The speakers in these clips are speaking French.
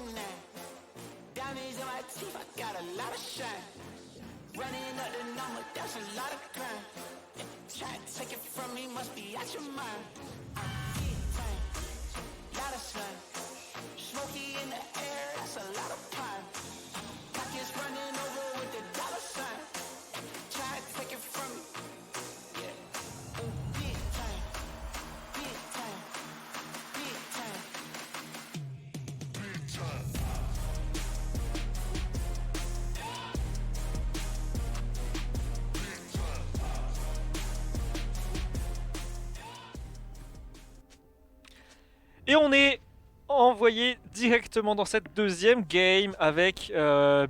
name. Diamonds in my teeth, I got a lot of shine. Running up the number, that's a lot of crime. Try to take it from me, must be out your mind. Big time, lot of sun. Smoky in the air, that's a lot of pine. Pockets running over with the dollar sign. Try to take it from me. Yeah. Big time, big time, big time. Big time. Et on est envoyé directement dans cette deuxième game avec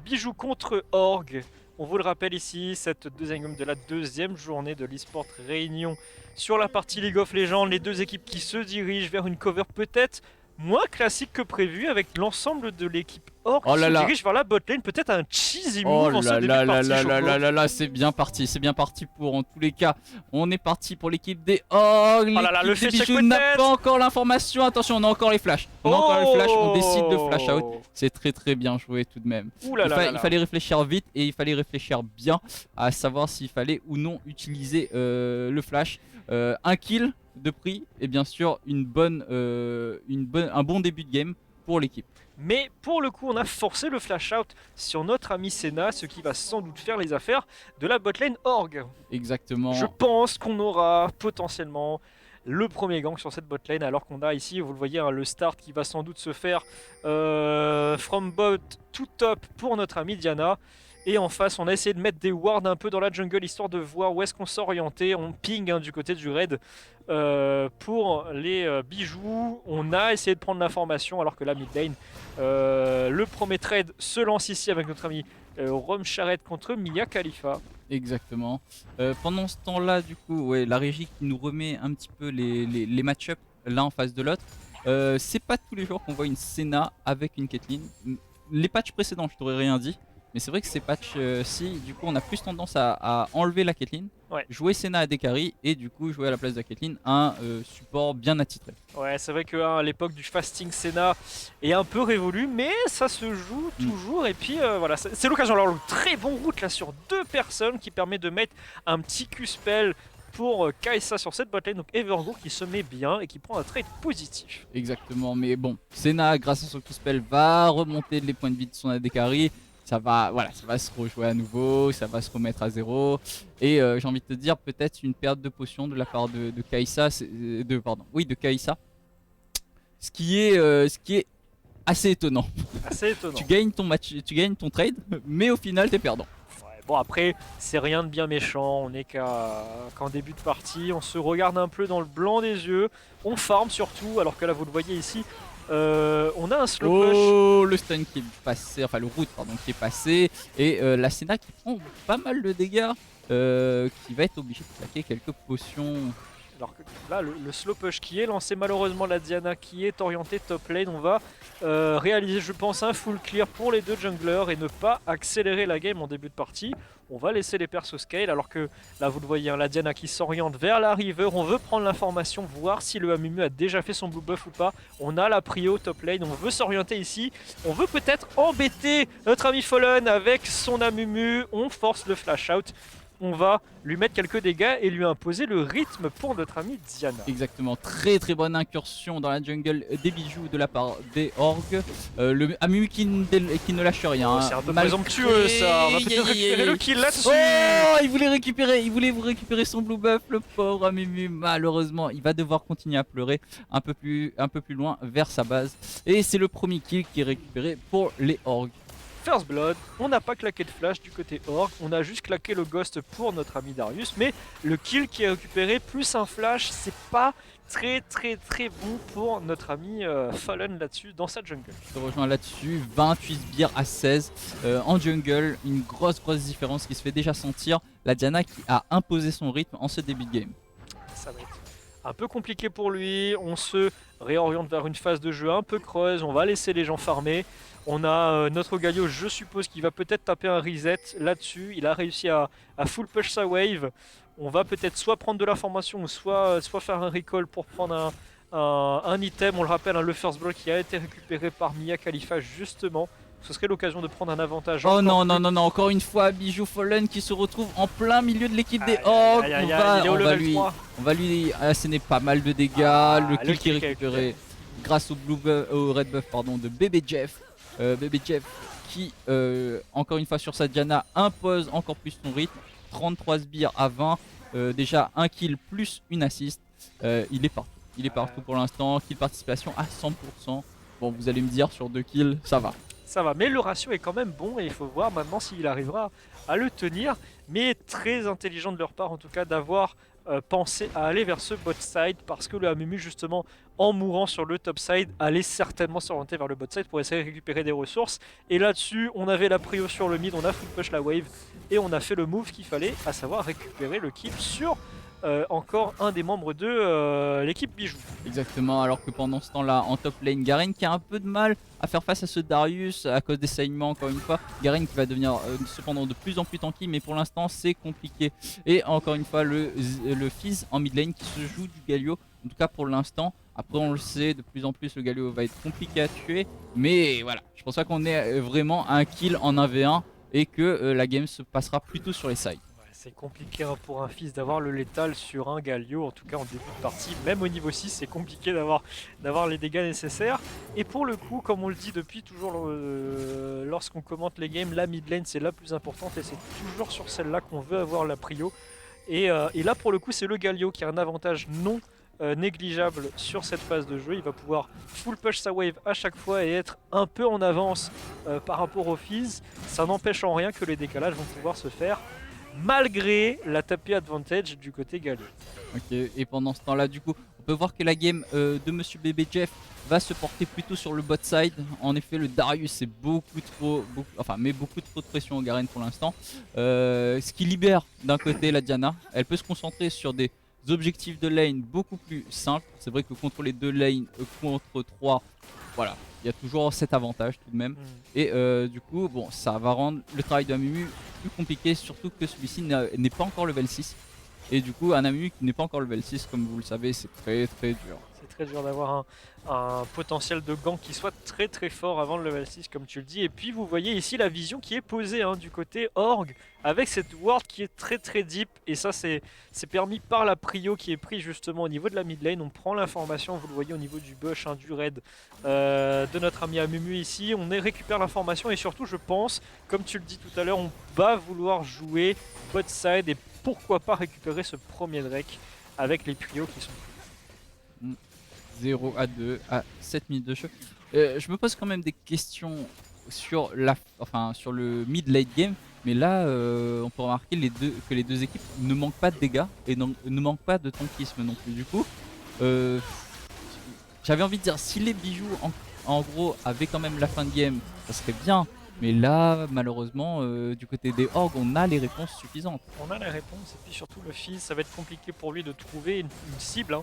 Bijou contre Org. On vous le rappelle ici, cette deuxième game de la deuxième journée de l'eSport Réunion sur la partie League of Legends. Les deux équipes qui se dirigent vers une cover peut-être moins classique que prévu avec l'ensemble de l'équipe Org qui se dirige vers la botlane. Peut-être un cheesy move en ce début de partie. C'est bien parti pour en tous les cas. On est parti pour l'équipe des Org. Le L'équipe des Bijoux n'a pas encore l'information. Attention, on a encore les flashs. On décide de flash out. C'est très bien joué tout de même. Il fallait réfléchir vite et il fallait réfléchir bien à savoir s'il fallait ou non utiliser le flash. Un kill de prix et bien sûr un bon début de game pour l'équipe. Mais pour le coup, on a forcé le flash out sur notre ami Senna, ce qui va sans doute faire les affaires de la botlane Org. Exactement. Je pense qu'on aura potentiellement le premier gang sur cette botlane, alors qu'on a ici, vous le voyez, le start qui va sans doute se faire from bot to top pour notre ami Diana. Et en face, on a essayé de mettre des wards un peu dans la jungle, histoire de voir où est-ce qu'on s'orientait. On ping du côté du raid pour les bijoux. On a essayé de prendre l'information, alors que la mid lane, le premier trade se lance ici avec notre ami Rom Charrette contre Mia Khalifa. Exactement. Pendant ce temps-là, du coup, la régie qui nous remet un petit peu les match-up l'un en face de l'autre. C'est pas tous les jours qu'on voit une Senna avec une Caitlyn. Les patchs précédents, je t'aurais rien dit. Mais c'est vrai que ces patchs-ci, du coup, on a plus tendance à enlever la Caitlyn, jouer Senna à des carries et du coup jouer à la place de la Caitlyn un support bien attitré. Ouais, c'est vrai qu'à l'époque du fasting Senna est un peu révolu, mais ça se joue toujours. Et puis voilà, c'est l'occasion. Alors, le très bon route là sur deux personnes qui permet de mettre un petit Q-spell pour Kai'Sa sur cette botlane. Donc Evergo qui se met bien et qui prend un trade positif. Exactement, mais bon, Senna, grâce à son Q-spell, va remonter les points de vie de son AD carry. Ça va se rejouer à nouveau, ça va se remettre à zéro. Et j'ai envie de te dire, peut-être une perte de potion de la part de Kai'Sa, de Kai'Sa. Ce qui est assez étonnant. Tu gagnes ton trade, mais au final, t'es perdant. Bon, après, c'est rien de bien méchant, on n'est qu'en début de partie. On se regarde un peu dans le blanc des yeux, on farm surtout, alors que là, vous le voyez ici. On a un slow push. Oh, le stun qui est passé, enfin le route pardon qui est passé et la Senna qui prend pas mal de dégâts, qui va être obligé de plaquer quelques potions. Alors que là le slow push qui est lancé, malheureusement la Diana qui est orientée top lane. On va réaliser, je pense, un full clear pour les deux junglers et ne pas accélérer la game en début de partie. On va laisser les persos scale, alors que là vous le voyez, la Diana qui s'oriente vers la river. On veut prendre l'information, voir si le Amumu a déjà fait son blue buff ou pas. On a la prio top lane, on veut s'orienter ici. On veut peut-être embêter notre ami Fallen avec son Amumu. On force le flash out. On va lui mettre quelques dégâts et lui imposer le rythme pour notre ami Diana. Exactement, très bonne incursion dans la jungle des bijoux de la part des Org. Le Amumu qui ne lâche rien. C'est un peu présomptueux ça, on va peut-être récupérer le kill là-dessus. Oh, il voulait vous récupérer son blue buff, le pauvre Amumu. Malheureusement, il va devoir continuer à pleurer un peu plus loin vers sa base. Et c'est le premier kill qui est récupéré pour les Org. First Blood, on n'a pas claqué de flash du côté Org, on a juste claqué le ghost pour notre ami Darius, mais le kill qui est récupéré plus un flash, c'est pas très bon pour notre ami Fallen là-dessus dans sa jungle. Je te rejoins là-dessus, 28 sbires à 16 en jungle, une grosse différence qui se fait déjà sentir. La Diana qui a imposé son rythme en ce début de game. Ça va être un peu compliqué pour lui, on se réoriente vers une phase de jeu un peu creuse, on va laisser les gens farmer. On a notre Galio, je suppose, qui va peut-être taper un reset là-dessus. Il a réussi à full push sa wave. On va peut-être soit prendre de l'information ou soit faire un recall pour prendre un item, on le rappelle, le first blood qui a été récupéré par Mia Khalifa justement. Ce serait l'occasion de prendre un avantage. Oh encore non, plus. non, non, non, encore une fois, Bijou Fallen qui se retrouve en plein milieu de l'équipe des Aïe, Orcs. aïe, aïe, aïe, il est au level 3. On va lui asséner pas mal de dégâts. Le kill qui est récupéré grâce au red buff pardon, de Bébé Jeff. Bébé Jeff qui, encore une fois sur sa Diana, impose encore plus son rythme. 33 sbires à 20. Déjà un kill plus une assist. Il est partout. Il est partout pour l'instant. Kill participation à 100%. Bon, vous allez me dire, sur 2 kills, ça va. Ça va, mais le ratio est quand même bon et il faut voir maintenant s'il arrivera à le tenir. Mais très intelligent de leur part en tout cas d'avoir pensé à aller vers ce bot side parce que le Amumu justement en mourant sur le top side allait certainement s'orienter vers le bot side pour essayer de récupérer des ressources. Et là-dessus on avait la prio sur le mid, on a full push la wave et on a fait le move qu'il fallait, à savoir récupérer le kill sur encore un des membres de l'équipe Bijou. Exactement, alors que pendant ce temps-là, en top lane, Garen qui a un peu de mal à faire face à ce Darius à cause des saignements encore une fois. Garen qui va devenir cependant de plus en plus tanky, mais pour l'instant c'est compliqué. Et encore une fois le Fizz en mid lane qui se joue du Galio, en tout cas pour l'instant. Après on le sait, de plus en plus le Galio va être compliqué à tuer. Mais voilà, je pense pas qu'on ait vraiment un kill en 1v1 et que la game se passera plutôt sur les sides. C'est compliqué pour un fils d'avoir le létal sur un Galio, en tout cas en début de partie. Même au niveau 6, c'est compliqué d'avoir les dégâts nécessaires. Et pour le coup, comme on le dit depuis toujours lorsqu'on commente les games, la mid lane c'est la plus importante et c'est toujours sur celle-là qu'on veut avoir la prio. Et là pour le coup, c'est le Galio qui a un avantage non négligeable sur cette phase de jeu. Il va pouvoir full push sa wave à chaque fois et être un peu en avance par rapport au Fizz. Ça n'empêche en rien que les décalages vont pouvoir se faire malgré la tapis advantage du côté Galio. Ok, et pendant ce temps-là, du coup, on peut voir que la game de Monsieur Bébé Jeff va se porter plutôt sur le bot side. En effet, le Darius c'est beaucoup trop de pression au Garen pour l'instant. Ce qui libère d'un côté la Diana. Elle peut se concentrer sur des objectifs de lane beaucoup plus simples. C'est vrai que contre les deux lanes, contre 3, voilà, il y a toujours cet avantage tout de même. Et du coup, bon, ça va rendre le travail de Amumu plus compliqué, surtout que celui-ci n'est pas encore level 6. Et du coup, un Amumu qui n'est pas encore level 6, comme vous le savez, c'est très très dur. C'est très dur d'avoir un potentiel de gank qui soit très très fort avant le level 6 comme tu le dis. Et puis vous voyez ici la vision qui est posée du côté Org avec cette ward qui est très très deep. Et ça c'est permis par la prio qui est prise justement au niveau de la mid lane. On prend l'information, vous le voyez au niveau du bush, du raid de notre ami Amumu ici. On récupère l'information et surtout je pense, comme tu le dis tout à l'heure, on va vouloir jouer bot side et pourquoi pas récupérer ce premier Drake avec les prios qui sont 0 à 2 à 7 minutes de jeu. Je me pose quand même des questions sur le mid late game, mais là on peut remarquer que les deux équipes ne manquent pas de dégâts et ne manquent pas de tankisme non plus. Du coup, j'avais envie de dire si les bijoux en gros avaient quand même la fin de game, ça serait bien. Mais là, malheureusement, du côté des Orgs, on a les réponses suffisantes. On a les réponses et puis surtout le Fizz, ça va être compliqué pour lui de trouver une cible.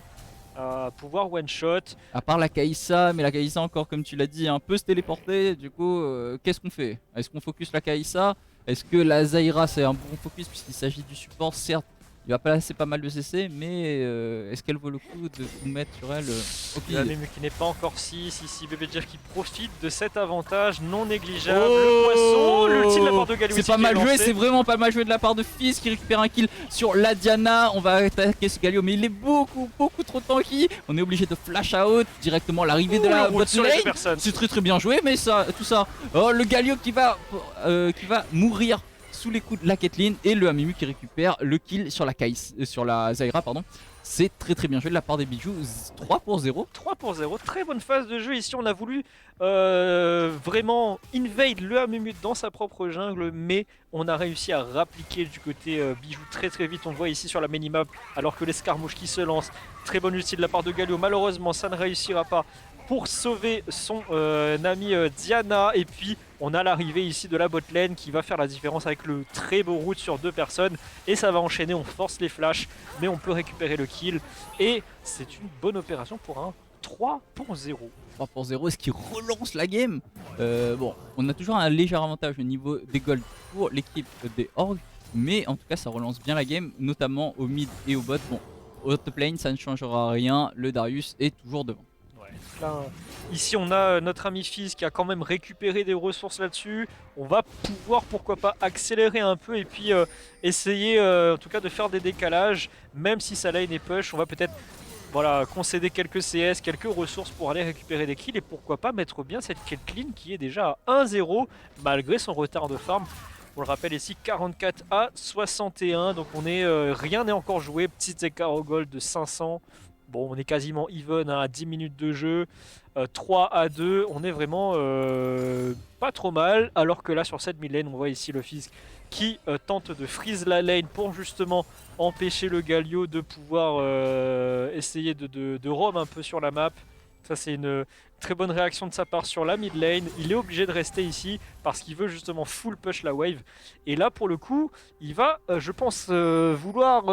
Pouvoir one shot. À part la Kaïssa, mais la Kaïssa encore comme tu l'as dit peut se téléporter, du coup qu'est-ce qu'on fait? Est-ce qu'on focus la Kaïssa? Est-ce que la Zyra c'est un bon focus puisqu'il s'agit du support? Certes, il va placer pas mal de CC, mais est-ce qu'elle vaut le coup de tout mettre sur elle Le Amumu qui n'est pas encore 6, ici Bébé Jeff qui profite de cet avantage non négligeable. Le poisson, l'ulti de la part de Galio. C'est pas mal joué, c'est vraiment pas mal joué de la part de Fizz qui récupère un kill sur la Diana. On va attaquer ce Galio, mais il est beaucoup trop tanky. On est obligé de flash out directement à l'arrivée de la bot lane. C'est très bien joué, mais tout ça. Oh, le Galio qui va mourir sous les coups de la Caitlyn et le Amumu qui récupère le kill sur la Zyra pardon. C'est très bien joué de la part des bijoux. 3 pour 0. 3 pour 0, très bonne phase de jeu. Ici on a voulu vraiment invade le Amumu dans sa propre jungle, mais on a réussi à rappliquer du côté bijoux très vite. On le voit ici sur la minimap alors que l'escarmouche qui se lance. Très bonne ulti de la part de Galio. Malheureusement ça ne réussira pas pour sauver son ami Diana. Et puis on a l'arrivée ici de la bot lane qui va faire la différence avec le très beau route sur 2 personnes. Et ça va enchaîner, on force les flashs, mais on peut récupérer le kill. Et c'est une bonne opération pour un 3 pour 0. 3 pour 0, est-ce qu'il relance la game? Bon, on a toujours un léger avantage au niveau des golds pour l'équipe des Orgs. Mais en tout cas ça relance bien la game, notamment au mid et au bot. Bon, au top lane, ça ne changera rien. Le Darius est toujours devant. Ouais. Là, ici on a notre ami Fizz qui a quand même récupéré des ressources là-dessus. On va pouvoir pourquoi pas accélérer un peu et puis essayer en tout cas de faire des décalages. Même si sa lane est push, on va peut-être voilà, concéder quelques CS, quelques ressources pour aller récupérer des kills. Et pourquoi pas mettre bien cette Caitlyn qui est déjà à 1-0 malgré son retard de farm. On le rappelle ici, 44 à 61, donc on est, rien n'est encore joué, petit écart au gold de 500. Bon, on est quasiment even hein, à 10 minutes de jeu, 3 à 2, on est vraiment pas trop mal. Alors que là sur cette mid lane, on voit ici le Fizz qui tente de freeze la lane pour justement empêcher le Galio de pouvoir essayer de roam un peu sur la map. Ça c'est une très bonne réaction de sa part sur la mid lane. Il est obligé de rester ici parce qu'il veut justement full push la wave. Et là pour le coup, il va je pense vouloir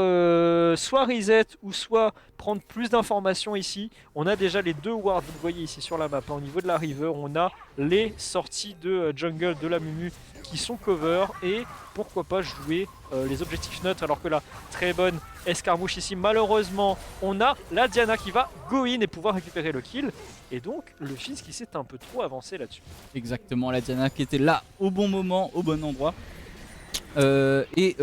soit reset ou soit prendre plus d'informations ici. On a déjà les deux wards, vous le voyez ici sur la map. Au niveau de la river, on a les sorties de jungle de la Mumu qui sont cover et pourquoi pas jouer les objectifs neutres alors que la très bonne escarmouche ici, malheureusement on a la Diana qui va go in et pouvoir récupérer le kill et donc le Fizz qui s'est un peu trop avancé là-dessus. Exactement, la Diana qui était là au bon moment, au bon endroit. Les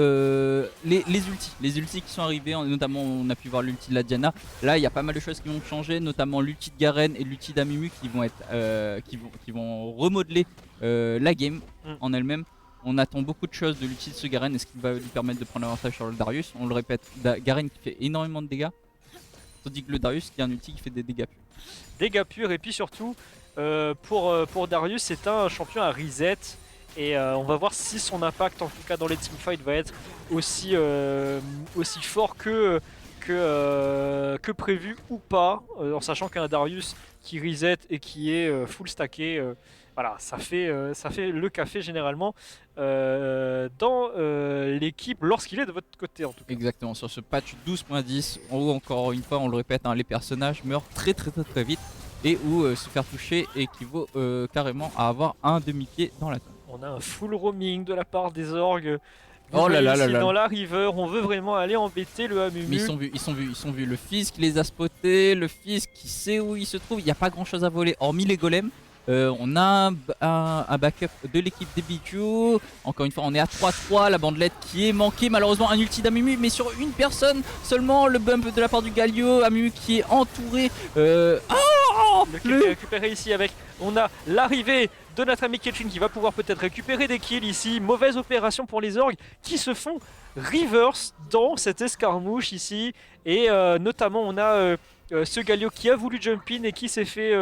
ultis qui sont arrivés, notamment on a pu voir l'ulti de la Diana. Là il y a pas mal de choses qui vont changer, notamment l'ulti de Garen et l'ulti d'Amumu qui vont être qui vont remodeler la game en elle-même. On attend beaucoup de choses de l'ulti de ce Garen et ce qui va lui permettre de prendre l'avantage sur le Darius. On le répète, Garen qui fait énormément de dégâts, tandis que le Darius qui est un ulti qui fait des dégâts purs. Dégâts purs et puis surtout pour Darius c'est un champion à reset. Et on va voir si son impact en tout cas dans les teamfights va être aussi fort que prévu ou pas, en sachant qu'un Darius qui reset et qui est full stacké, voilà, ça fait le café généralement dans l'équipe lorsqu'il est de votre côté en tout cas. Exactement, sur ce patch 12.10, où encore une fois on le répète, hein, les personnages meurent très vite et où se faire toucher équivaut carrément à avoir un demi-pied dans la tombe. On a un full roaming de la part des orgues. Oh là là là ici là. Dans la river, on veut vraiment aller embêter le Amumu. Mais ils sont vus. Le Fizz qui les a spotés, le Fizz qui sait où il se trouve. Il n'y a pas grand chose à voler, hormis les golems. On a un backup de l'équipe des Bijou. Encore une fois, on est à 3-3. La bandelette qui est manquée. Malheureusement, un ulti d'Amumu, mais sur une personne seulement. Le bump de la part du Galio. Amumu qui est entouré. Le kill est récupéré ici avec. On a l'arrivée de notre ami Caitlyn qui va pouvoir peut-être récupérer des kills ici. Mauvaise opération pour les orgues qui se font reverse dans cette escarmouche ici. Et notamment, on a ce Galio qui a voulu jump in et qui s'est fait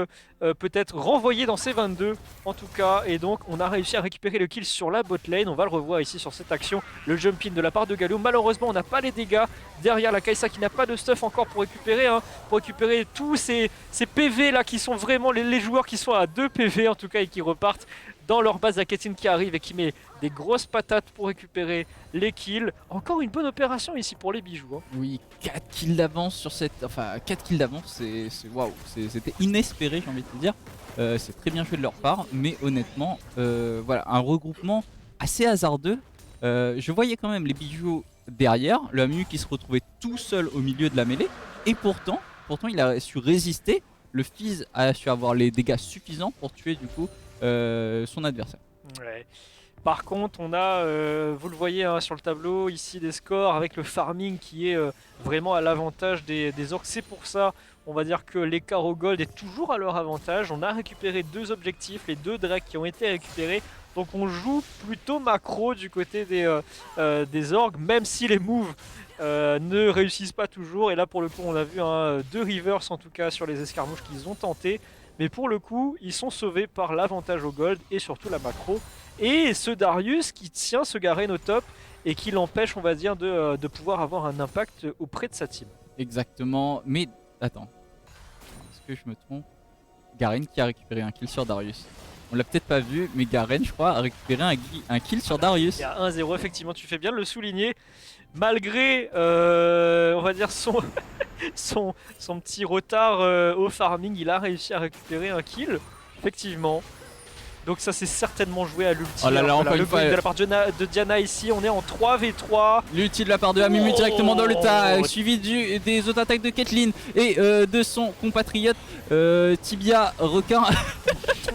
peut-être renvoyer dans ses 22 en tout cas. Et donc on a réussi à récupérer le kill sur la bot lane. On va le revoir ici sur cette action, le jump in de la part de Galio. Malheureusement on n'a pas les dégâts derrière la Kai'Sa qui n'a pas de stuff encore pour récupérer tous ces PV là qui sont vraiment les joueurs qui sont à 2 PV en tout cas et qui repartent dans leur base. La Caitlyn qui arrive et qui met des grosses patates pour récupérer les kills. Encore une bonne opération ici pour les bijoux. Hein. Oui, 4 kills d'avance sur cette... Enfin, 4 kills d'avance, c'est waouh, c'était inespéré, j'ai envie de te dire. C'est très bien joué de leur part, mais honnêtement, voilà, un regroupement assez hasardeux. Je voyais quand même les bijoux derrière, le Amu qui se retrouvait tout seul au milieu de la mêlée, et pourtant il a su résister. Le Fizz a su avoir les dégâts suffisants pour tuer du coup son adversaire. Ouais. Par contre, on a, vous le voyez hein, sur le tableau ici des scores avec le farming qui est vraiment à l'avantage des orques. C'est pour ça, on va dire que l'écart au gold est toujours à leur avantage. On a récupéré 2 objectifs, les 2 drakes qui ont été récupérés. Donc on joue plutôt macro du côté des orques, même si les moves ne réussissent pas toujours. Et là pour le coup on a vu 2 reverse en tout cas sur les escarmouches qu'ils ont tenté. Mais pour le coup ils sont sauvés par l'avantage au gold et surtout la macro. Et ce Darius qui tient ce Garen au top et qui l'empêche on va dire de pouvoir avoir un impact auprès de sa team. Exactement, mais attends, est-ce que je me trompe? Garen qui a récupéré un kill sur Darius. On l'a peut-être pas vu, mais Garen, je crois, a récupéré un kill sur Darius. Il y a 1-0, effectivement, tu fais bien de le souligner. Malgré, on va dire, son petit retard au farming, il a réussi à récupérer un kill. Effectivement. Donc ça c'est certainement joué à l'ulti. Oh là là, encore le une fois, de la part de Diana ici, on est en 3v3. L'ulti de la part de Amumu directement dans le Oh. tas, suivi des autres attaques de Caitlyn et de son compatriote Tibia Requin.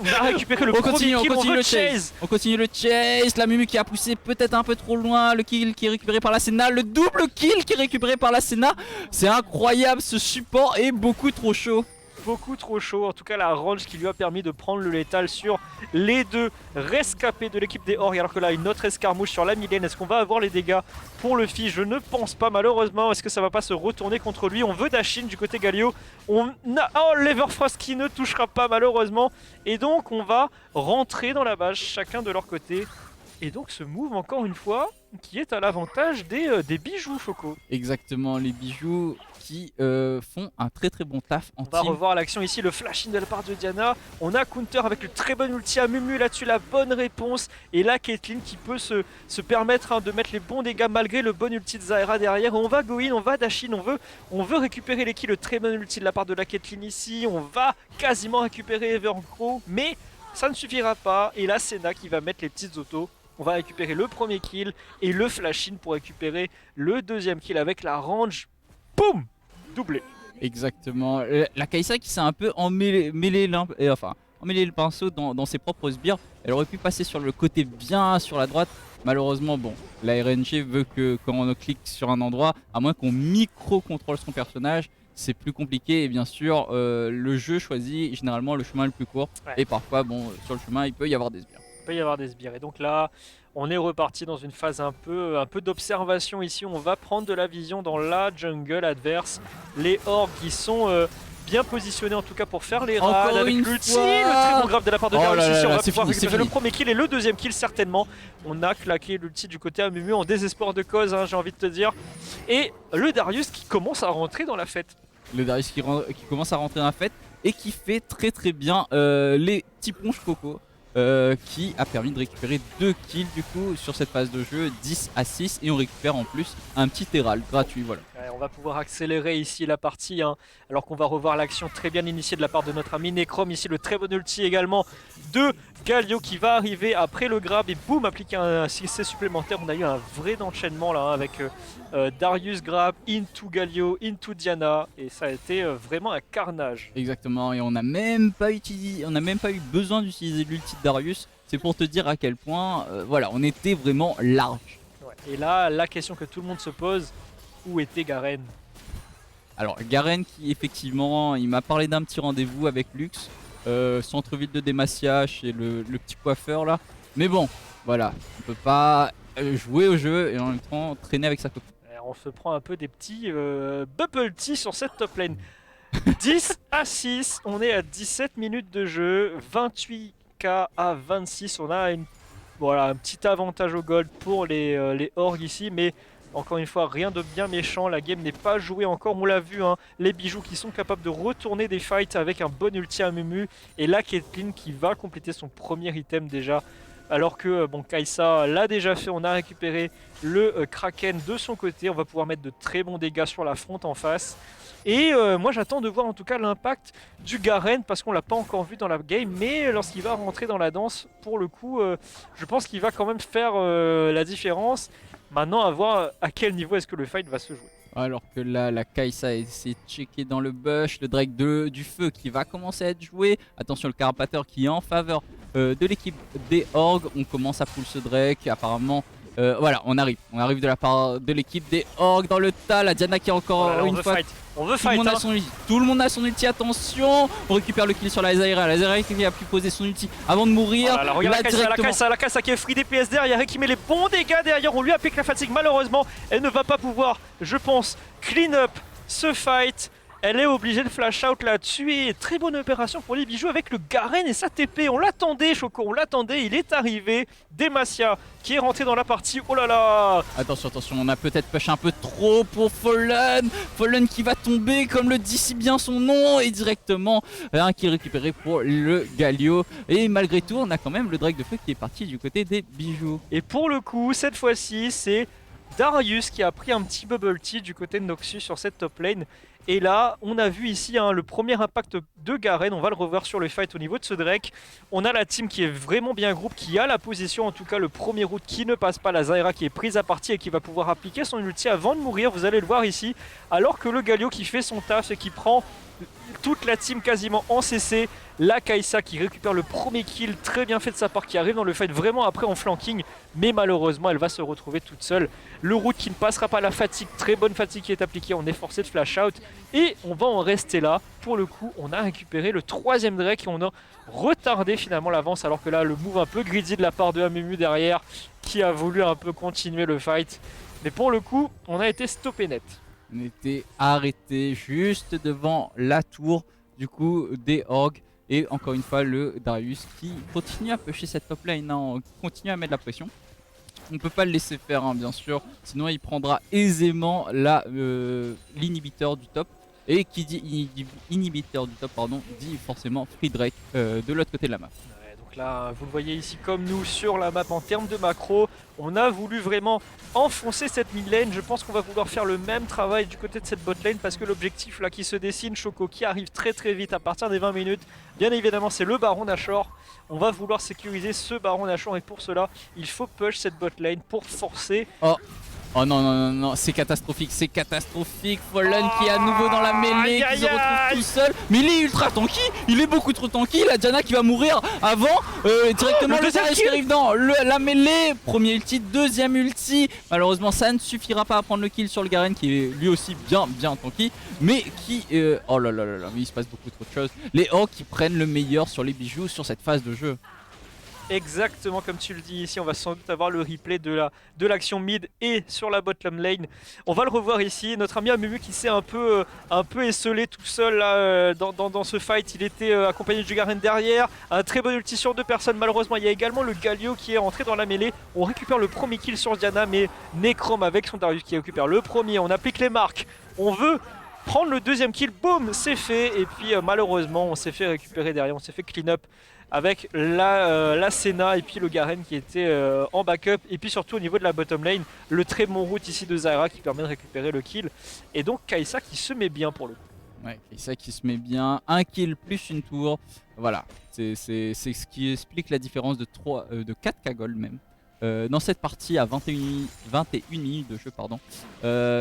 On a récupéré le On premier continue, kill, on continue veut le chase. On continue le chase. La Mumu qui a poussé peut-être un peu trop loin. Le kill qui est récupéré par la Senna. Le double kill qui est récupéré par la Senna. C'est incroyable, ce support est beaucoup trop chaud. Beaucoup trop chaud, en tout cas la range qui lui a permis de prendre le létal sur les deux rescapés de l'équipe des Org, alors que là une autre escarmouche sur la Mylène. Est-ce qu'on va avoir les dégâts pour le Fi? Je ne pense pas malheureusement. Est-ce que ça va pas se retourner contre lui? On veut Dashin du côté Galio. On a... Oh, l'Everfrost qui ne touchera pas malheureusement. Et donc on va rentrer dans la base chacun de leur côté. Et donc ce move encore une fois qui est à l'avantage des bijoux Choco. Exactement, les bijoux qui font un très très bon taf en On va team. revoir l'action ici, le flash-in de la part de Diana. On a counter avec le très bon ulti à Mumu là-dessus, la bonne réponse. Et là, Caitlyn qui peut se permettre de mettre les bons dégâts malgré le bon ulti de Zaira derrière. On va go in, on va dash in, on veut récupérer les kills. Le très bon ulti de la part de la Caitlyn ici. On va quasiment récupérer Evergrow, mais ça ne suffira pas. Et là, Senna qui va mettre les petites autos. On va récupérer le premier kill et le flash-in pour récupérer le deuxième kill avec la range. Boum! Doublé. Exactement. La Kai'Sa qui s'est un peu emmêlé le pinceau dans ses propres sbires. Elle aurait pu passer sur le côté bien sur la droite. Malheureusement, bon, la RNG veut que quand on clique sur un endroit, à moins qu'on micro-contrôle son personnage, c'est plus compliqué. Et bien sûr, le jeu choisit généralement le chemin le plus court. Ouais. Et parfois, bon, sur le chemin, il peut y avoir des sbires. Il peut y avoir des sbires. Et donc là, on est reparti dans une phase un peu d'observation ici. On va prendre de la vision dans la jungle adverse. Les orgs qui sont bien positionnés en tout cas pour faire les raids Encore avec une l'ulti. fois. Le très bon grab de la part de Oh là Darius là ici. On là, va c'est pouvoir fini, c'est récupérer le fini. premier kill et le deuxième kill certainement. On a claqué l'ulti du côté à Mumu en désespoir de cause, hein, j'ai envie de te dire. Et le Darius qui commence à rentrer dans la fête. Le Darius qui commence à rentrer dans la fête et qui fait très très bien les petits ponches coco. Qui a permis de récupérer 2 kills du coup sur cette phase de jeu, 10 à 6, et on récupère en plus un petit Herald gratuit, voilà. Ouais, on va pouvoir accélérer ici la partie, hein, alors qu'on va revoir l'action très bien initiée de la part de notre ami Necrom. Ici le très bon ulti également de Galio qui va arriver après le grab et boum, appliquer un CC supplémentaire. On a eu un vrai enchaînement là, hein, avec Darius grab, into Galio, into Diana, et ça a été vraiment un carnage. Exactement, et on n'a même pas eu besoin d'utiliser l'ulti de Darius. C'est pour te dire à quel point, voilà, on était vraiment large. Ouais. Et là, la question que tout le monde se pose, où était Garen? Alors Garen qui effectivement, il m'a parlé d'un petit rendez-vous avec Lux, centre-ville de Demacia chez le petit coiffeur là. Mais bon, voilà, on peut pas jouer au jeu et en même temps traîner avec sa copine. On se prend un peu des petits bubble tea sur cette top lane. 10 à 6, on est à 17 minutes de jeu, 28k à 26, on a voilà, un petit avantage au gold pour les orgs ici, mais encore une fois rien de bien méchant, la game n'est pas jouée encore, on l'a vu, hein, les bijoux qui sont capables de retourner des fights avec un bon ulti à Mumu, et là Caitlyn qui va compléter son premier item déjà. Alors que bon, Kai'Sa l'a déjà fait, on a récupéré le Kraken de son côté, on va pouvoir mettre de très bons dégâts sur la front en face. Et moi j'attends de voir en tout cas l'impact du Garen parce qu'on l'a pas encore vu dans la game, mais lorsqu'il va rentrer dans la danse, pour le coup, je pense qu'il va quand même faire la différence. Maintenant à voir à quel niveau est-ce que le fight va se jouer. Alors que là, la Kai'Sa essaie de checker dans le bush, le Drake du feu qui va commencer à être joué. Attention, le Carapateur qui est en faveur de l'équipe des Orgs. On commence à pull ce Drake, apparemment. Voilà, on arrive de la part de l'équipe des Orgs dans le tas. La Diana qui est encore Voilà, une fois. On veut Tout le fight, monde hein. a son ulti. Tout le monde a son ulti, attention. On récupère le kill sur la Zaira. La Zaira qui a pu poser son ulti avant de mourir. Oh là là, regarde Là, la Kai'Sa qui est free DPS derrière et qui met les bons dégâts derrière. On lui applique la fatigue. Malheureusement, elle ne va pas pouvoir, je pense, clean up ce fight. Elle est obligée de flash out là-dessus et très bonne opération pour les bijoux avec le Garen et sa TP. On l'attendait, Choco, on l'attendait, il est arrivé. Demacia qui est rentré dans la partie, oh là là. Attention, on a peut-être push un peu trop pour Fallen. Fallen qui va tomber comme le dit si bien son nom et directement un kill récupéré pour le Galio. Et malgré tout, on a quand même le Drake de feu qui est parti du côté des bijoux. Et pour le coup, cette fois-ci, c'est Darius qui a pris un petit bubble tea du côté de Noxus sur cette top lane. Et là, on a vu ici le premier impact de Garen. On va le revoir sur le fight au niveau de ce Drake. On a la team qui est vraiment bien groupe, qui a la position, en tout cas le premier route qui ne passe pas, la Zyra qui est prise à partie et qui va pouvoir appliquer son ulti avant de mourir. Vous allez le voir ici, alors que le Galio qui fait son taf et qui prend toute la team quasiment en CC. La Kai'Sa qui récupère le premier kill, très bien fait de sa part, qui arrive dans le fight vraiment après en flanking, mais malheureusement elle va se retrouver toute seule. Le route qui ne passera pas la fatigue, très bonne fatigue qui est appliquée, on est forcé de flash out et on va en rester là. Pour le coup, on a récupéré le troisième Drake et on a retardé finalement l'avance, alors que là le move un peu greedy de la part de Amumu derrière qui a voulu un peu continuer le fight. Mais pour le coup, on a été stoppé net. On était arrêté juste devant la tour du coup des orgs. Et encore une fois le Darius qui continue à pusher cette top lane, hein, continue à mettre la pression. On ne peut pas le laisser faire hein, bien sûr, sinon il prendra aisément l'inhibiteur du top. Et qui dit inhibiteur du top pardon, dit forcément Free Drake de l'autre côté de la map. Donc là, vous le voyez ici comme nous sur la map en termes de macro, on a voulu vraiment enfoncer cette mid lane. Je pense qu'on va vouloir faire le même travail du côté de cette bot lane parce que l'objectif là qui se dessine, Choco qui arrive très vite à partir des 20 minutes, bien évidemment c'est le Baron Nashor. On va vouloir sécuriser ce Baron Nashor et pour cela il faut push cette bot lane pour forcer. Oh non, c'est catastrophique, Fallen qui est à nouveau dans la mêlée, qui se retrouve tout seul. Mais il est ultra tanky, il est beaucoup trop tanky. La Diana qui va mourir avant, directement le Darius qui arrive dans la mêlée. Premier ulti, deuxième ulti. Malheureusement, ça ne suffira pas à prendre le kill sur le Garen qui est lui aussi bien tanky. Mais qui, oh là là, mais il se passe beaucoup trop de choses. Les Orcs qui prennent le meilleur sur les bijoux sur cette phase de jeu. Exactement comme tu le dis ici, on va sans doute avoir le replay de l'action mid et sur la bottom lane. On va le revoir ici, notre ami Amumu qui s'est un peu esselé tout seul là, dans ce fight. Il était accompagné du Garen derrière, un très bon ulti sur 2 personnes malheureusement. Il y a également le Galio qui est rentré dans la mêlée. On récupère le premier kill sur Diana, mais Necrom avec son Darius qui récupère le premier. On applique les marques, on veut prendre le deuxième kill, boum, c'est fait. Et puis malheureusement on s'est fait récupérer derrière, on s'est fait clean up avec la Senna et puis le Garen qui était en backup. Et puis surtout au niveau de la bottom lane, le très bon route ici de Zyra qui permet de récupérer le kill. Et donc Kai'Sa qui se met bien pour le coup. Ouais, Kai'Sa qui se met bien, un kill plus une tour. Voilà, c'est ce qui explique la différence de 4k gold même. Dans cette partie à 21 minutes de jeu pardon.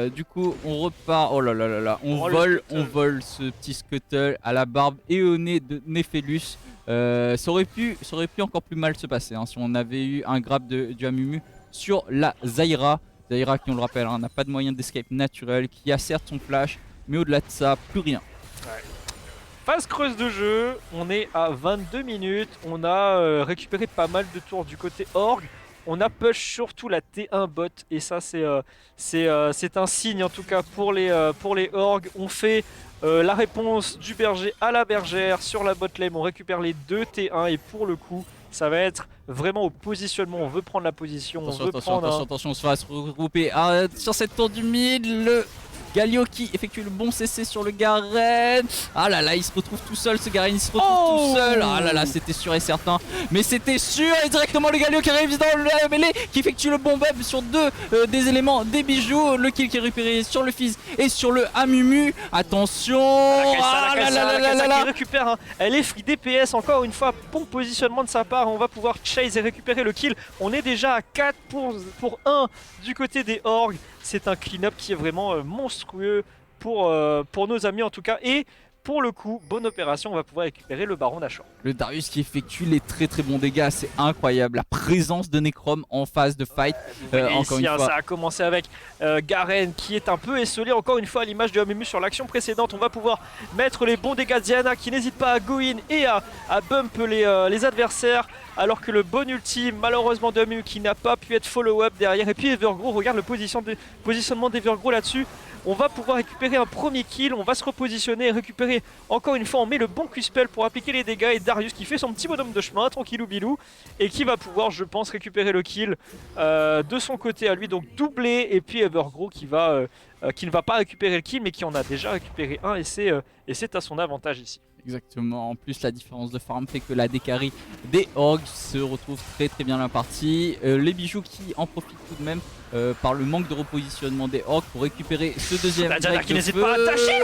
Du coup on repart, oh là là là là, on vole ce petit scuttle à la barbe et au nez de Nephelus. Ça aurait pu encore plus mal se passer hein, si on avait eu un grab du Amumu sur la Zyra. Zyra qui on le rappelle n'a pas de moyen d'escape naturel, qui a certes son flash mais au-delà de ça plus rien. Ouais. Phase creuse de jeu, on est à 22 minutes, on a récupéré pas mal de tours du côté Org. On a push surtout la T1 bot et ça c'est un signe en tout cas pour les orgs. On fait la réponse du berger à la bergère sur la bot lane, on récupère les 2 T1 et pour le coup ça va être vraiment au positionnement, on veut prendre la position, attention, on se va se regrouper sur cette tour du mid, le Galio qui effectue le bon CC sur le Garen. Ah là là, il se retrouve tout seul ce Garen, il se retrouve tout seul. Ah là là, c'était sûr et certain. Mais c'était sûr et directement le Galio qui arrive dans le mêlée, qui effectue le bon web sur des éléments, des bijoux. Le kill qui est récupéré sur le Fizz et sur le Amumu. Attention. La Kai'Sa qui récupère, hein. Elle est free DPS encore une fois, bon positionnement de sa part. On va pouvoir chase et récupérer le kill. On est déjà à 4 pour 1 du côté des orgs. C'est un clean-up qui est vraiment monstrueux pour nos amis en tout cas. Et pour le coup, bonne opération, on va pouvoir récupérer le Baron Nashor. Le Darius qui effectue les très bons dégâts, c'est incroyable. La présence de Necrom en phase de fight. Encore une fois. Ça a commencé avec Garen qui est un peu esselé, encore une fois à l'image de Amumu sur l'action précédente. On va pouvoir mettre les bons dégâts de Diana qui n'hésite pas à go in et à bump les adversaires. Alors que le bon ultime, malheureusement de Amumu qui n'a pas pu être follow-up derrière. Et puis Evergrow, regarde le positionnement d'Evergrow là-dessus. On va pouvoir récupérer un premier kill, on va se repositionner et récupérer encore une fois, on met le bon Q-spell pour appliquer les dégâts et Darius qui fait son petit bonhomme de chemin, tranquillou bilou, et qui va pouvoir, je pense, récupérer le kill de son côté à lui, donc doublé, et puis Evergrow qui ne va pas récupérer le kill mais qui en a déjà récupéré un et c'est à son avantage ici. Exactement, en plus la différence de farm fait que la décarie des Orgs se retrouve très bien la partie. Les bijoux qui en profitent tout de même par le manque de repositionnement des Orgs pour récupérer ce deuxième La Diana break qui de n'hésite feu. pas à attacher,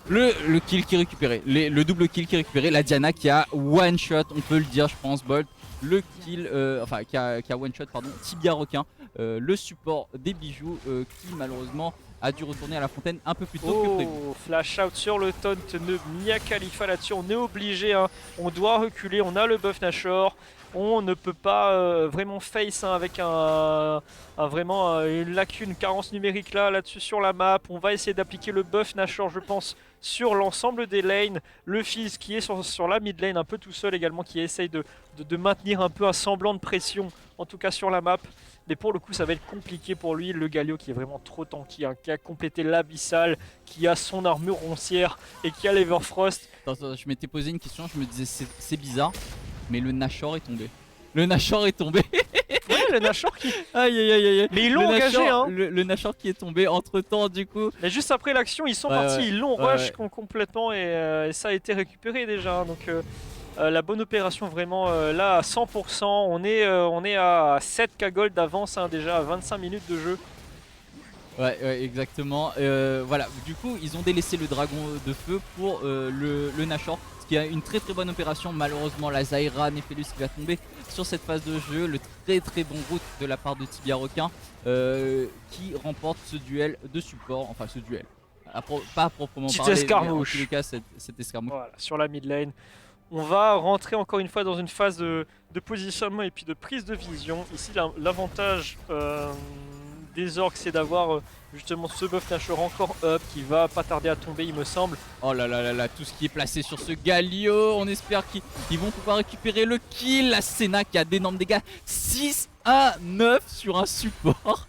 Le kill qui est récupéré, le double kill qui est récupéré, la Diana qui a one shot, on peut le dire je pense Bolt, le kill, enfin qui a one shot pardon, Tibia requin, le support des bijoux qui malheureusement a dû retourner à la fontaine un peu plus tôt que prévu. Oh, flash out sur le taunt de Mia Khalifa là-dessus, on est obligé, hein. On doit reculer, on a le buff Nashor, on ne peut pas vraiment face hein, avec vraiment une lacune, une carence numérique là-dessus sur la map. On va essayer d'appliquer le buff Nashor je pense sur l'ensemble des lanes, le Fizz qui est sur la mid lane un peu tout seul également, qui essaye de maintenir un peu un semblant de pression en tout cas sur la map. Mais pour le coup ça va être compliqué pour lui, le Galio qui est vraiment trop tanky, hein, qui a complété l'abyssal, qui a son armure roncière et qui a l'Everfrost. Attends, je m'étais posé une question, je me disais c'est bizarre, mais le Nashor est tombé. Le Nashor est tombé. Ouais, le Nashor qui... Aïe aïe aïe aïe. Mais ils l'ont engagé hein. Le Nashor qui est tombé entre temps du coup. Mais juste après l'action ils sont partis, ils l'ont rush complètement et ça a été récupéré déjà, hein, donc... la bonne opération vraiment là à 100%, on est à 7k gold d'avance hein, déjà à 25 minutes de jeu. Ouais, exactement. Voilà, du coup ils ont délaissé le dragon de feu pour le Nashor, ce qui est une très bonne opération. Malheureusement la Zyra Nephelus qui va tomber sur cette phase de jeu, le très bon route de la part de Tibia Requin qui remporte ce duel de support, enfin ce duel, pas à proprement Petite parler, escarmouche. mais en tous les cas cette escarmouche. Voilà, sur la mid lane. On va rentrer encore une fois dans une phase de positionnement et puis de prise de vision. Ici l'avantage des orques c'est d'avoir justement ce buff Nashor encore up qui va pas tarder à tomber il me semble. Oh là là là là, tout ce qui est placé sur ce Galio, on espère qu'ils vont pouvoir récupérer le kill. La Senna qui a d'énormes dégâts, 6 à 9 sur un support.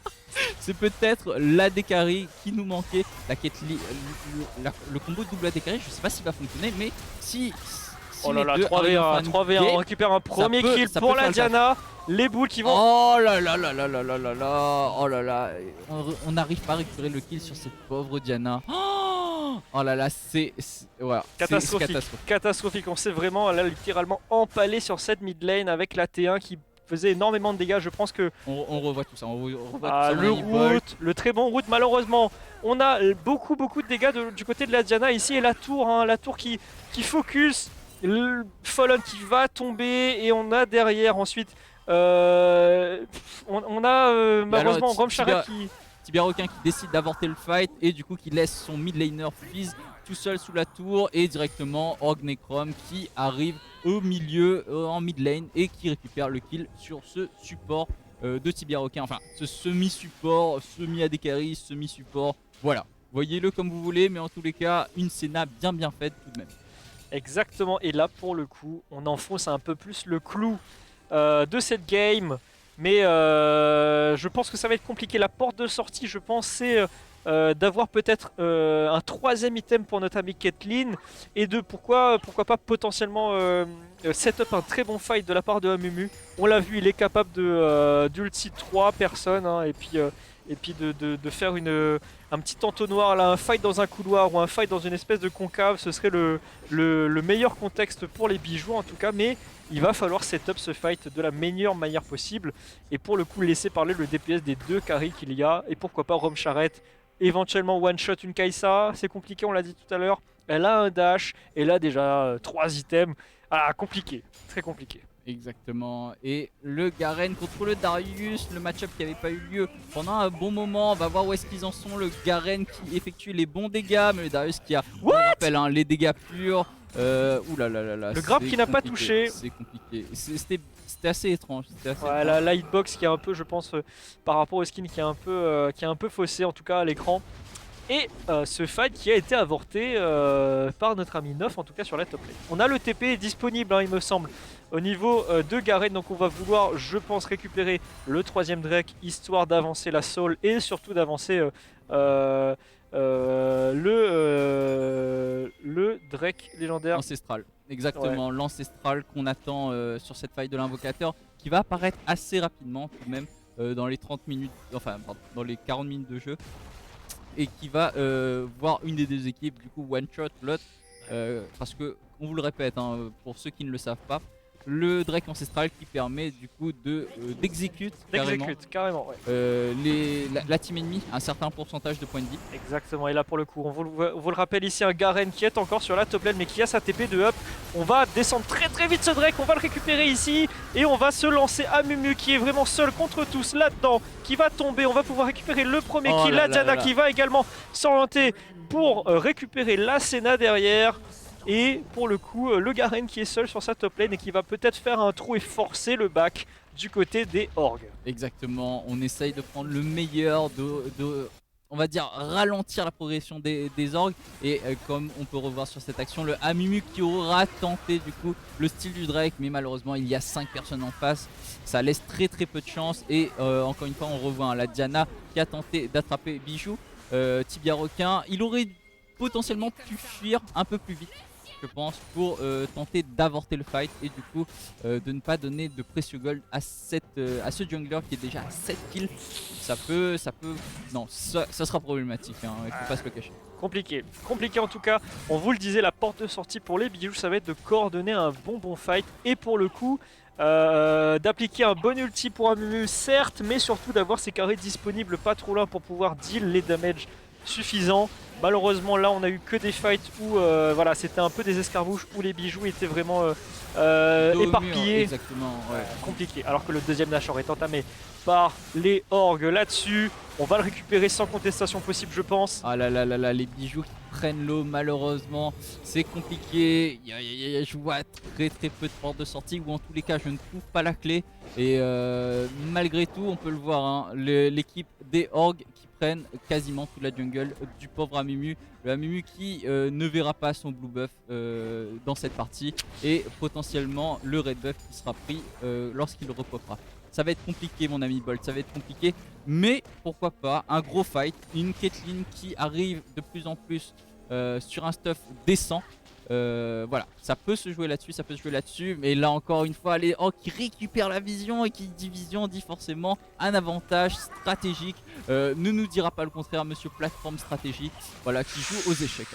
C'est peut-être la Dekari qui nous manquait. La Caitlyn, le combo de double Dekari, je sais pas s'il va fonctionner, mais si oh là là, les deux 3v1, arrivent à 3v1, on récupère un premier kill pour la Diana. Les boules qui vont... Oh là là là là là là là là. Oh là là, on n'arrive pas à récupérer le kill sur cette pauvre Diana. Oh là là, c'est voilà, catastrophique. Catastrophique, on s'est vraiment là littéralement empalé sur cette mid lane avec la T1 qui faisait énormément de dégâts. Je pense que on revoit tout ça, on revoit tout ça. le route, le très bon route, malheureusement on a beaucoup de dégâts du côté de la Diana ici, et la tour, hein, la tour qui focus, le Fallen qui va tomber, et on a derrière ensuite on a malheureusement Rome Charrette qui... Tibia Requin qui décide d'avorter le fight et du coup qui laisse son mid laner Fizz tout seul sous la tour, et directement Org Necrom qui arrive au milieu en mid lane et qui récupère le kill sur ce support de Tibia Requin, enfin ce semi-support, semi-AD-carry, semi-support, voilà. Voyez-le comme vous voulez, mais en tous les cas une Senna bien faite tout de même. Exactement, et là pour le coup on enfonce un peu plus le clou de cette game, mais je pense que ça va être compliqué. La porte de sortie je pense c'est d'avoir peut-être un troisième item pour notre amie Caitlyn, et de pourquoi pas potentiellement setup un très bon fight de la part de Amumu. On l'a vu, il est capable d'ulti 3 personnes hein, et puis de faire un petit entonnoir là, un fight dans un couloir ou un fight dans une espèce de concave. Ce serait le meilleur contexte pour les bijoux en tout cas, mais il va falloir setup ce fight de la meilleure manière possible, et pour le coup laisser parler le DPS des deux carries qu'il y a, et pourquoi pas Rome Charrette, éventuellement one shot une Kai'Sa. C'est compliqué, on l'a dit tout à l'heure, elle a un dash, et là déjà 3 items, compliqué, très compliqué. Exactement, et le Garen contre le Darius, le match-up qui n'avait pas eu lieu pendant un bon moment. On va voir où est-ce qu'ils en sont. Le Garen qui effectue les bons dégâts, mais le Darius qui a, on le rappelle, hein, les dégâts purs. Ouh là là là là, le grab qui n'a pas touché. C'est compliqué, c'était assez étrange. Ouais, la hitbox qui est un peu, je pense, par rapport au skin qui est un peu faussé en tout cas à l'écran. Et ce fight qui a été avorté par notre ami Neuf, en tout cas sur la top lane. On a le TP disponible hein, il me semble au niveau de Garen, donc on va vouloir je pense récupérer le troisième Drake, histoire d'avancer la soul et surtout d'avancer le Drake légendaire. Ancestral, exactement, ouais. L'ancestral qu'on attend sur cette faille de l'invocateur, qui va apparaître assez rapidement tout de même dans les 30 minutes, enfin pardon, dans les 40 minutes de jeu, et qui va voir une des deux équipes du coup one shot l'autre Parce que, on vous le répète, hein, pour ceux qui ne le savent pas, le Drake ancestral qui permet du coup d'exécute carrément carrément, ouais. la team ennemie un certain pourcentage de points de vie. Exactement, et là pour le coup, on vous le rappelle ici, un Garen qui est encore sur la top lane mais qui a sa TP de up. On va descendre très vite ce Drake, on va le récupérer ici et on va se lancer à Mumu qui est vraiment seul contre tous là-dedans, qui va tomber. On va pouvoir récupérer le premier kill, la Diana qui va également s'orienter pour récupérer la Senna derrière. Et pour le coup, le Garen qui est seul sur sa top lane et qui va peut-être faire un trou et forcer le back du côté des orgues. Exactement, on essaye de prendre le meilleur, on va dire ralentir la progression des orgues. Et comme on peut revoir sur cette action, le Amumu qui aura tenté du coup le style du Drake, mais malheureusement il y a 5 personnes en face. Ça laisse très peu de chance. Et encore une fois on revoit hein, la Diana qui a tenté d'attraper Bijou, Tibia requin. Il aurait potentiellement pu fuir un peu plus vite, je pense, pour tenter d'avorter le fight et du coup de ne pas donner de précieux gold à ce jungler qui est déjà à 7 kills. Non, ça sera problématique, hein, il faut pas se le cacher. Compliqué en tout cas. On vous le disait, la porte de sortie pour les bijoux, ça va être de coordonner un bon fight et pour le coup d'appliquer un bon ulti pour un Mumu certes, mais surtout d'avoir ses carrés disponibles pas trop loin pour pouvoir deal les damages suffisants. Malheureusement là on a eu que des fights où voilà, c'était un peu des escarmouches où les bijoux étaient vraiment éparpillés. Exactement, ouais. Compliqué, alors que le deuxième Nashor est entamé par les orgues là-dessus. On va le récupérer sans contestation possible je pense. Ah là, les bijoux qui prennent l'eau malheureusement, c'est compliqué. Je vois très peu de portes de sortie ou en tous les cas je ne trouve pas la clé. Et malgré tout on peut le voir, hein, l'équipe des orgues qui prennent quasiment toute la jungle du pauvre Amumu. Le Amumu qui ne verra pas son blue buff dans cette partie et potentiellement le red buff qui sera pris lorsqu'il repopera. Ça va être compliqué mon ami Bolt, ça va être compliqué, mais pourquoi pas un gros fight, une Caitlyn qui arrive de plus en plus sur un stuff décent. Voilà, ça peut se jouer là-dessus, mais là encore une fois, les Orcs qui récupèrent la vision et qui dit vision dit forcément un avantage stratégique. Ne nous dira pas le contraire, monsieur plateforme stratégique, voilà, qui joue aux échecs.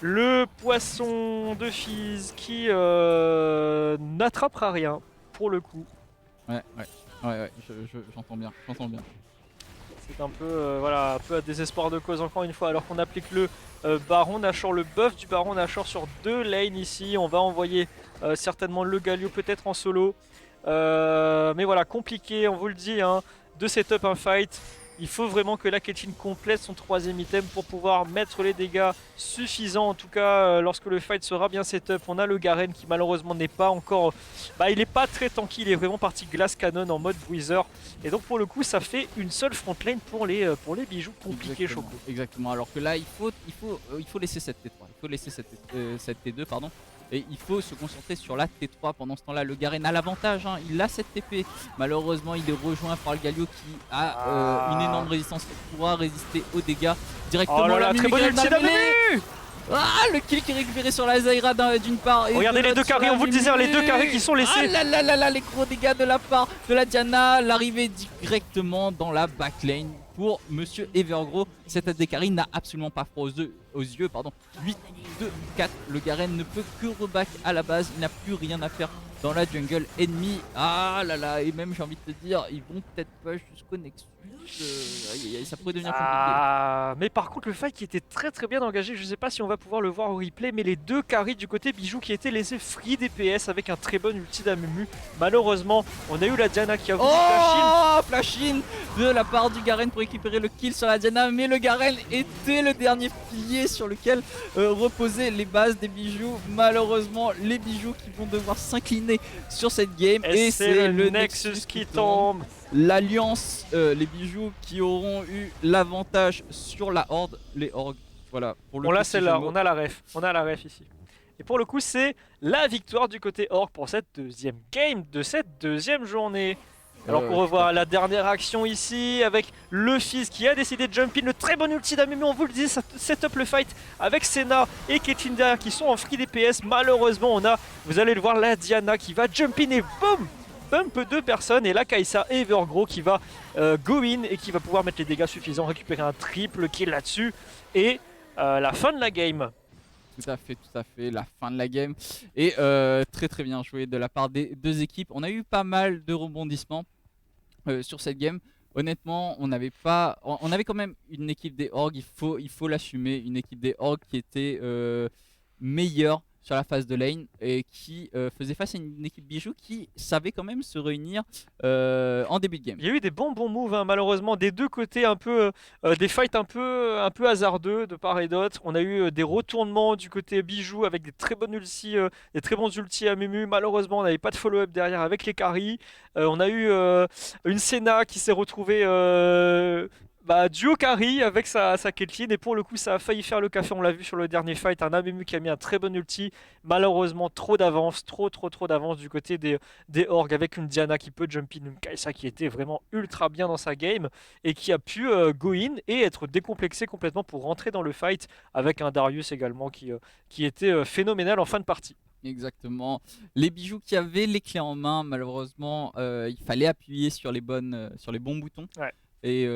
Le poisson de Fizz qui n'attrapera rien pour le coup. Ouais, j'entends bien. C'est un peu, voilà, un peu à désespoir de cause encore une fois, alors qu'on applique le Baron Nashor, le buff du Baron Nashor sur 2 lanes ici. On va envoyer certainement le Galio peut-être en solo. Mais voilà, compliqué, on vous le dit, hein, de setup un fight. Il faut vraiment que la Caitlyn complète son 3ème item pour pouvoir mettre les dégâts suffisants. En tout cas, lorsque le fight sera bien setup, on a le Garen qui malheureusement n'est pas encore... il n'est pas très tanky, il est vraiment parti Glass Cannon en mode Breezer. Et donc pour le coup, ça fait une seule front lane pour les bijoux compliqués, Choco. Exactement, alors que là, il faut laisser cette T3, il faut laisser cette T2, pardon. Et il faut se concentrer sur la T3 pendant ce temps là. Le Garen a l'avantage, hein. Il a cette TP. Malheureusement il est rejoint par le Galio qui a une énorme résistance, qui pourra résister aux dégâts directement. Oh là là, très bonne ulti d'Amumu. Le kill qui est récupéré sur la Zyra d'une part. Et regardez les deux carrés, on vous le disait, les deux carrés qui sont laissés. Ah là, les gros dégâts de la part de la Diana. L'arrivée directement dans la backlane pour Monsieur Evergrow. Cette AD carry n'a absolument pas froid aux yeux. 8, 2, 4. Le Garen ne peut que reback à la base. Il n'a plus rien à faire dans la jungle ennemie. Ah là là, et même j'ai envie de te dire, ils vont peut-être pas jusqu'au Nexus. Ça pourrait devenir compliqué. Mais par contre le fight qui était très bien engagé, je sais pas si on va pouvoir le voir au replay, mais les deux carries du côté Bijou qui étaient laissés free DPS avec un très bon ulti d'Amumu. Malheureusement on a eu la Diana qui a voulu flash-in de la part du Garen pour récupérer le kill sur la Diana, mais le Garen était le dernier pilier sur lequel reposaient les bases des Bijoux. Malheureusement les Bijoux qui vont devoir s'incliner sur cette game et c'est le Nexus qui tombe. L'alliance, les Bijoux qui auront eu l'avantage sur la horde, les orgues. Voilà. Pour le là c'est là, on a la ref ici. Et pour le coup c'est la victoire du côté orgue pour cette deuxième game de cette deuxième journée. Alors qu'on revoit la dernière action ici avec le Fizz qui a décidé de jump in, le très bon ulti d'Amumu, on vous le dit, ça set up le fight avec Senna et Caitlyn derrière qui sont en free DPS. Malheureusement on a, vous allez le voir, la Diana qui va jump in et boum, bump 2 personnes, et là Kai'Sa et Evergrow qui va go in et qui va pouvoir mettre les dégâts suffisants, récupérer un triple kill là-dessus et la fin de la game. Tout à fait, la fin de la game. Et très très bien joué de la part des deux équipes. On a eu pas mal de rebondissements sur cette game. Honnêtement, on avait quand même une équipe des Orgs, il faut l'assumer, une équipe des Orgs qui était meilleure sur la phase de lane et qui faisait face à une équipe Bijou qui savait quand même se réunir en début de game. Il y a eu des bons moves, hein, malheureusement, des deux côtés, un peu, des fights un peu hasardeux de part et d'autre. On a eu des retournements du côté Bijou avec des très bonnes ultis, des très bons ultis à Mumu. Malheureusement, on n'avait pas de follow-up derrière avec les carries. On a eu une Senna qui s'est retrouvée duo carry avec sa Caitlyn, et pour le coup ça a failli faire le café, on l'a vu sur le dernier fight, un Amumu qui a mis un très bon ulti, malheureusement trop d'avance, trop d'avance du côté des Orgs, avec une Diana qui peut jump in, une Kai'Sa qui était vraiment ultra bien dans sa game et qui a pu go in et être décomplexé complètement pour rentrer dans le fight, avec un Darius également qui était phénoménal en fin de partie. Exactement. Les Bijoux qui avaient les clés en main, malheureusement, il fallait appuyer sur les bons boutons. Ouais. Et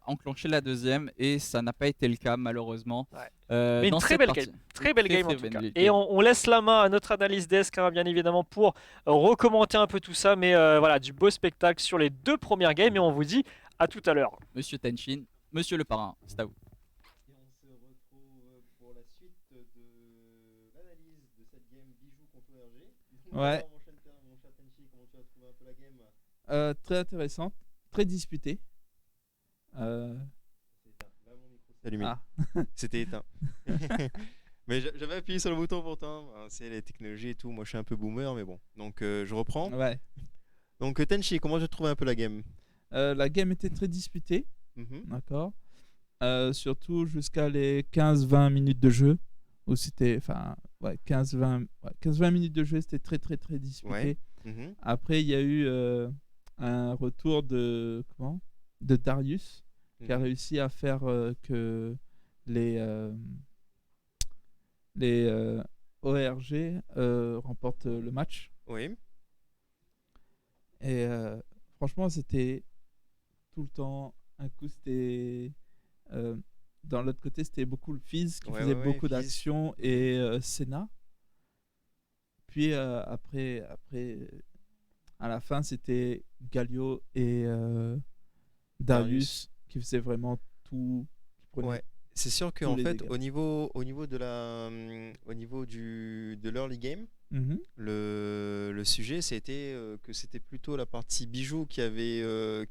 enclencher la deuxième, et ça n'a pas été le cas malheureusement. Ouais. Mais une très belle game, très belle game en tout cas. Et on laisse la main à notre analyse desk, hein, bien évidemment, pour recommenter un peu tout ça, mais voilà, du beau spectacle sur les deux premières games, et on vous dit à tout à l'heure. Monsieur Tenshin, monsieur le parrain, c'est à vous. Et on se retrouve pour la suite de l'analyse de cette game Bijou contre RG. Ouais. Mon cher Tenchi, comment tu as trouvé un peu la game? Très intéressante, très disputée. C'est éteint. Là, mon micro s'est allumé. Ah. C'était éteint. Mais j'avais appuyé sur le bouton pourtant. C'est les technologies et tout. Moi, je suis un peu boomer, mais bon. Donc, je reprends. Ouais. Donc, Tenchi, comment tu as trouvé un peu la game? La game était très disputée, Mhm. d'accord. Surtout jusqu'à les 15-20 minutes de jeu, où c'était, enfin, 15-20 minutes de jeu, c'était très disputé. Ouais. Mhm. Après, il y a eu un retour de Darius, qui a Mhm. réussi à faire que les ORG remportent le match. Oui. Et franchement, c'était tout le temps. Un coup, c'était. Dans l'autre côté, c'était beaucoup le Fizz qui Ouais, faisait ouais, beaucoup Fizz. d'actions, et Senna. Puis après, à la fin, c'était Galio et Darius qui faisaient vraiment tout. Qui prenaient Ouais. C'est sûr tous qu'en les fait, dégâts. au niveau de l'early game, Mhm. le sujet c'était que c'était plutôt la partie Bijou qui avait le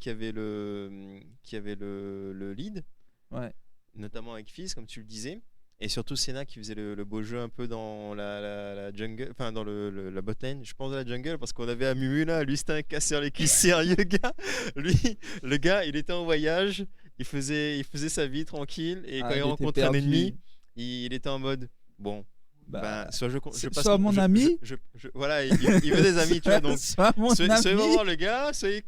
lead, Ouais. notamment avec Fizz comme tu le disais, et surtout Senna qui faisait le beau jeu un peu dans la jungle, enfin dans la bot lane, je pense à la jungle, parce qu'on avait Amumu là, lui c'était un casseur les cuisses sérieux gars, lui le gars il était en voyage, il faisait sa vie tranquille, et quand il était rencontrait un perdu. ennemi il était en mode bon. Bah, Soit je c'est- passe soit mon ami. voilà, il veut des amis, tu vois, donc Sois mon soyez ami. vraiment le gars, soyez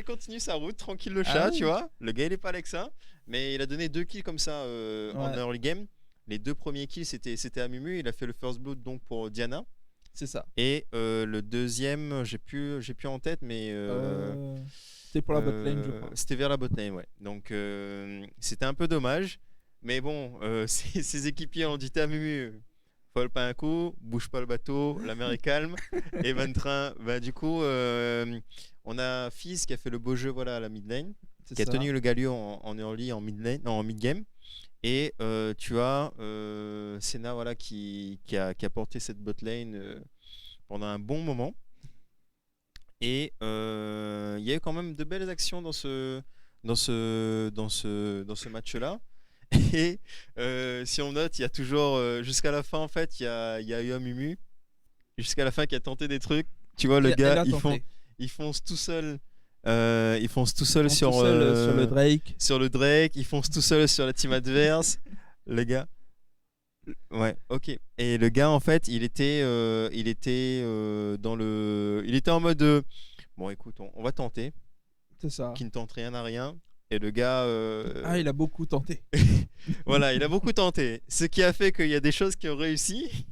continue sa route, tranquille le chat, Ah tu oui. vois. Le gars il est pas avec ça, mais il a donné 2 kills comme ça en Ouais. early game. Les 2 premiers kills c'était à Mumu, il a fait le first blood donc pour Diana, C'est ça. et le deuxième j'ai plus en tête, mais C'était pour la botlane, je crois. c'était vers la botlane, ouais. Donc c'était un peu dommage, mais bon, ses équipiers ont dit à Mumu, vole pas un coup, bouge pas le bateau, la mer est calme. Et ben train, du coup, on a Fizz qui a fait le beau jeu, voilà, à la mid lane, C'est qui a ça. tenu le Galio en early, en mid lane, non, en mid game. Et tu as Senna, voilà, qui a porté cette bot lane pendant un bon moment. Et il y a eu quand même de belles actions dans ce match-là. Et si on note, il y a toujours jusqu'à la fin, en fait, il y a eu un Mumu jusqu'à la fin qui a tenté des trucs. Tu vois, le Elle gars, a tenté. il fonce tout seul. Sur Tout seul, sur le Drake. sur le Drake, il fonce tout seul sur la team adverse. Le gars. Ouais, ok. Et le gars, en fait, il était en mode bon, écoute, on va tenter, C'est ça. qui ne tente rien à rien. Et le gars, Ah, il a beaucoup tenté. voilà, il a beaucoup tenté. Ce qui a fait qu'il y a des choses qui ont réussi,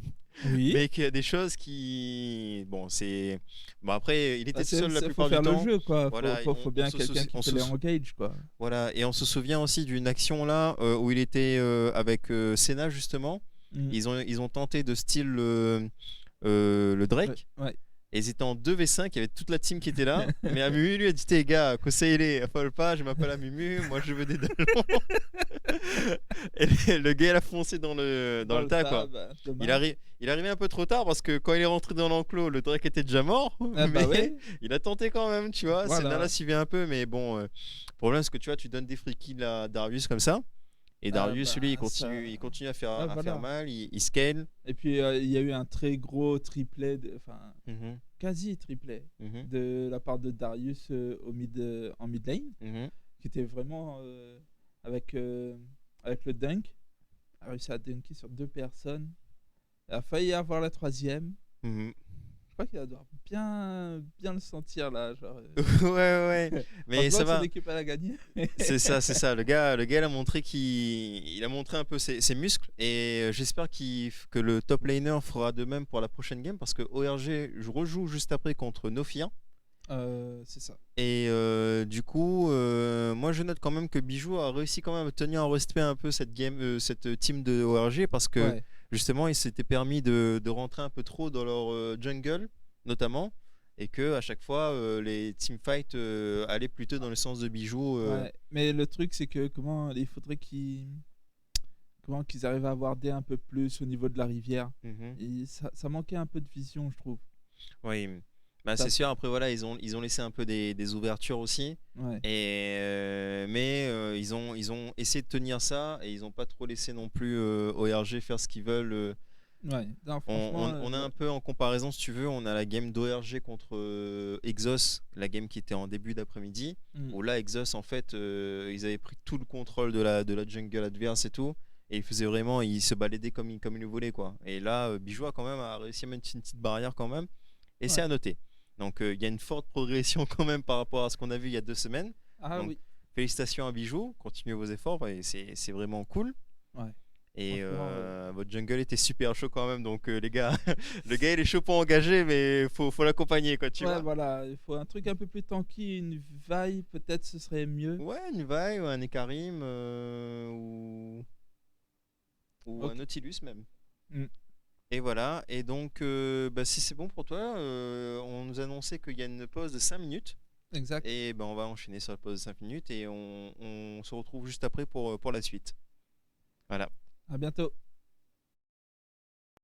Oui. mais qu'il y a des choses qui, bon, c'est, bon après, il était tout seul la Faut plupart faire du le temps. jeu, quoi. Voilà, Faut bien on se quelqu'un soucie- qui on te se les sou- engage, quoi. Voilà, et on se souvient aussi d'une action là où il était avec Senna justement, Mm. Ils ont tenté de style le Drake. Ouais. Et ils étaient en 2v5, il y avait toute la team qui était là. Mais Amumu lui a dit t'es gars, Koseile, affole pas, je m'appelle Amumu, moi je veux des dallons. Et le gars il a foncé dans le tas quoi. bah, Il est arrivé un peu trop tard parce que quand il est rentré dans l'enclos, le Drake était déjà mort. Ah, mais bah ouais. il a tenté quand même, tu vois. Voilà. Senna suivait un peu, mais bon, le problème c'est que tu vois, tu donnes des free kills à Darius comme ça. Et Darius, bah, lui, ça- il continue à faire, Ah, à voilà. faire mal, il scale. Et puis il y a eu un très gros triplet, enfin Mhm, quasi triplet mhm, de la part de Darius en mid lane, mhm. qui était vraiment avec le dunk. Il a réussi à dunker sur 2 personnes. Il a failli avoir la 3e. Mhm. Je crois qu'il doit bien le sentir là. Genre, Ouais. Mais ça va. Son équipe elle a gagné. C'est ça. Le gars, il a montré il a montré un peu ses muscles et j'espère que le top laner fera de même pour la prochaine game parce que ORG je rejoue juste après contre Nofia C'est ça. et du coup, moi je note quand même que Bijou a réussi quand même à tenir en respect un peu cette cette team de ORG parce que Ouais. justement ils s'étaient permis de rentrer un peu trop dans leur jungle notamment. Et que à chaque fois les teamfights allaient plutôt dans le sens de Bijou. Ouais. Mais le truc c'est que il faudrait qu'ils arrivent à avoir des un peu plus au niveau de la rivière. Mhm. Et ça manquait un peu de vision, je trouve. Oui, bah, Ça- c'est sûr. Après voilà, ils ont laissé un peu des ouvertures aussi. Ouais. Et mais ils ont essayé de tenir ça et ils n'ont pas trop laissé non plus ORG faire ce qu'ils veulent. Ouais. Non, On, franchement, on a un peu en comparaison, si tu veux, on a la game d'ORG contre Exos, la game qui était en début d'après-midi, où là Exos en fait ils avaient pris tout le contrôle de la jungle adverse et tout, et ils faisaient vraiment, ils se baladaient comme ils le voulaient quoi. Et là Bijou a quand même réussi à mettre une petite barrière quand même, et c'est Ouais. à noter. Donc il y a une forte progression quand même par rapport à ce qu'on a vu il y a 2 semaines. Ah donc, oui. Félicitations à Bijou, continuez vos efforts, et c'est vraiment cool. Ouais. Et Franchement, votre jungle était super chaud quand même, donc les gars, le gars il est chaud pour engager, mais faut l'accompagner quoi, tu Ouais, vois. voilà, il faut un truc un peu plus tanky, une vaille peut-être ce serait mieux. Ouais, une vaille ou un Ekarim ou Ok. un Nautilus même. Mm. Et voilà, et donc bah, si c'est bon pour toi, on nous annonçait qu'il y a une pause de 5 minutes, Exact. et ben on va enchaîner sur la pause de 5 minutes, et on se retrouve juste après pour la suite. Voilà. À bientôt.